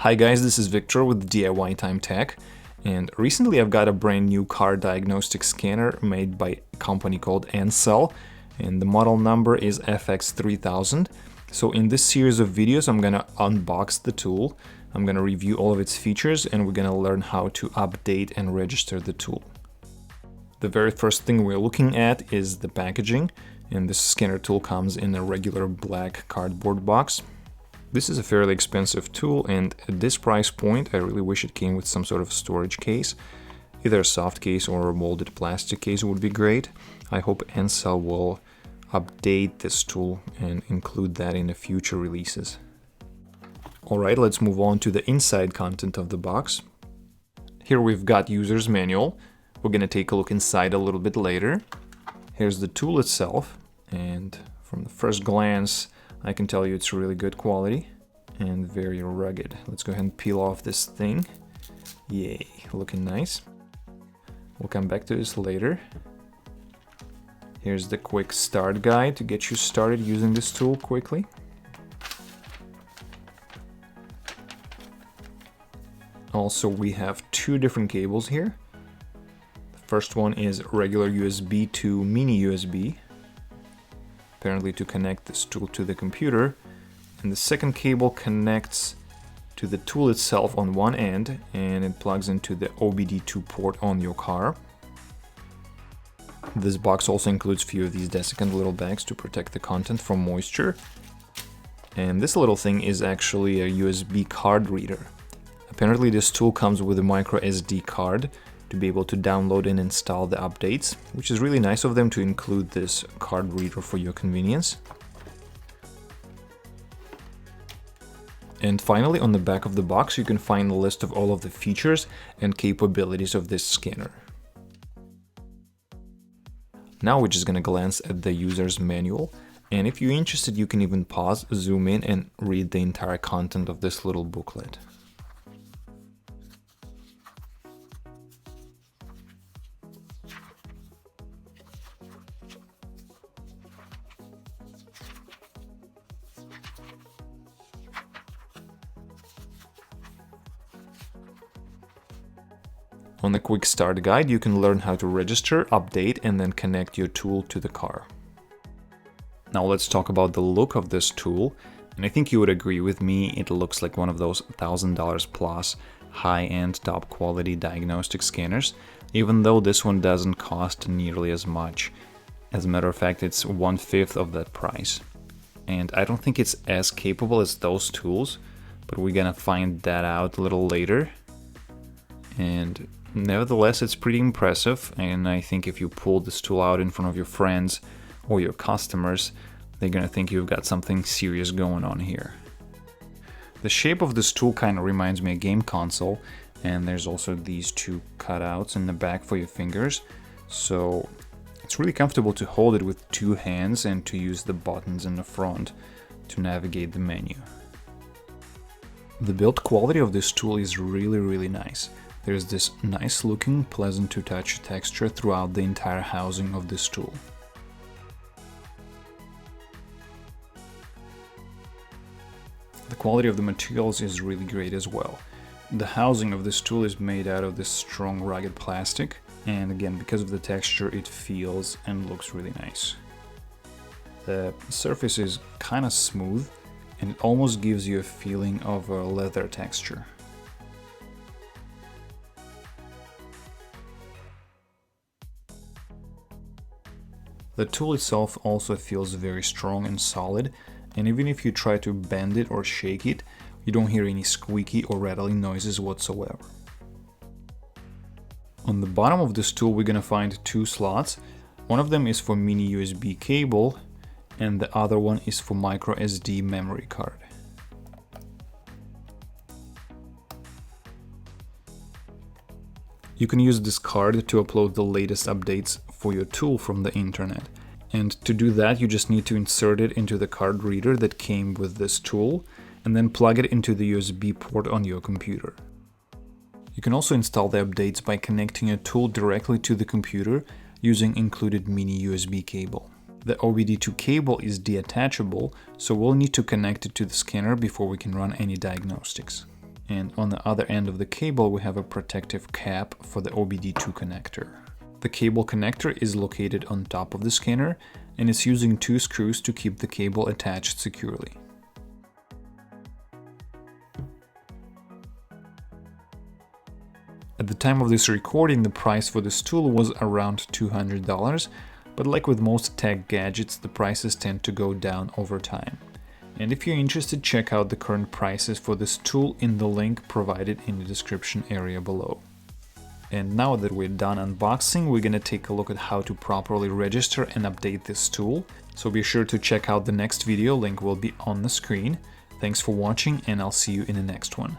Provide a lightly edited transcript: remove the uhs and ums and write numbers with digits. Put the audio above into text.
Hi guys, this is Victor with DIY Time Tech, and recently I've got a brand new car diagnostic scanner made by a company called Ancel, and the model number is FX3000. So in this series of videos I'm gonna unbox the tool, I'm gonna review all of its features, and we're gonna learn how to update and register the tool. The very first thing we're looking at is the packaging, and this scanner tool comes in a regular black cardboard box. This is a fairly expensive tool, and at this price point I really wish it came with some sort of storage case. Either a soft case or a molded plastic case would be great. I hope Ancel will update this tool and include that in the future releases. Alright, let's move on to the inside content of the box. Here we've got user's manual. We're gonna take a look inside a little bit later. Here's the tool itself, and from the first glance I can tell you it's really good quality and very rugged. Let's go ahead and peel off this thing. Yay, looking nice. We'll come back to this later. Here's the quick start guide to get you started using this tool quickly. Also, we have two different cables here. The first one is regular USB to mini USB, apparently to connect this tool to the computer, and the second cable connects to the tool itself on one end, and it plugs into the OBD2 port on your car. This box also includes a few of these desiccant little bags to protect the content from moisture, and this little thing is actually a USB card reader. Apparently this tool comes with a micro SD card to be able to download and install the updates, which is really nice of them to include this card reader for your convenience. And finally, on the back of the box you can find a list of all of the features and capabilities of this scanner. Now we're just gonna glance at the user's manual, and if you're interested you can even pause, zoom in, and read the entire content of this little booklet. On the quick start guide, you can learn how to register, update, and then connect your tool to the car. Now let's talk about the look of this tool, and I think you would agree with me, it looks like one of those $1,000 plus high-end top quality diagnostic scanners, even though this one doesn't cost nearly as much. As a matter of fact, it's 1/5 of that price. And I don't think it's as capable as those tools, but we're gonna find that out a little later. And nevertheless, it's pretty impressive, and I think if you pull this tool out in front of your friends or your customers, they're gonna think you've got something serious going on here. The shape of this tool kind of reminds me of a game console, and there's also these two cutouts in the back for your fingers, so it's really comfortable to hold it with two hands and to use the buttons in the front to navigate the menu. The build quality of this tool is really nice. There's this nice looking, pleasant to touch texture throughout the entire housing of this tool. The quality of the materials is really great as well. The housing of this tool is made out of this strong, rugged plastic, and again, because of the texture, it feels and looks really nice. The surface is kind of smooth, and it almost gives you a feeling of a leather texture. The tool itself also feels very strong and solid, and even if you try to bend it or shake it, you don't hear any squeaky or rattling noises whatsoever. On the bottom of this tool we're gonna find two slots. One of them is for mini USB cable, and the other one is for micro SD memory card. You can use this card to upload the latest updates for your tool from the internet. And to do that, you just need to insert it into the card reader that came with this tool, and then plug it into the USB port on your computer. You can also install the updates by connecting a tool directly to the computer using included mini USB cable. The OBD2 cable is detachable, so we'll need to connect it to the scanner before we can run any diagnostics. And on the other end of the cable, we have a protective cap for the OBD2 connector. The cable connector is located on top of the scanner, and it's using 2 screws to keep the cable attached securely. At the time of this recording, the price for this tool was around $200, but like with most tech gadgets, the prices tend to go down over time. And if you're interested, check out the current prices for this tool in the link provided in the description area below. And now that we're done unboxing, we're gonna take a look at how to properly register and update this tool. So be sure to check out the next video, link will be on the screen. Thanks for watching, and I'll see you in the next one.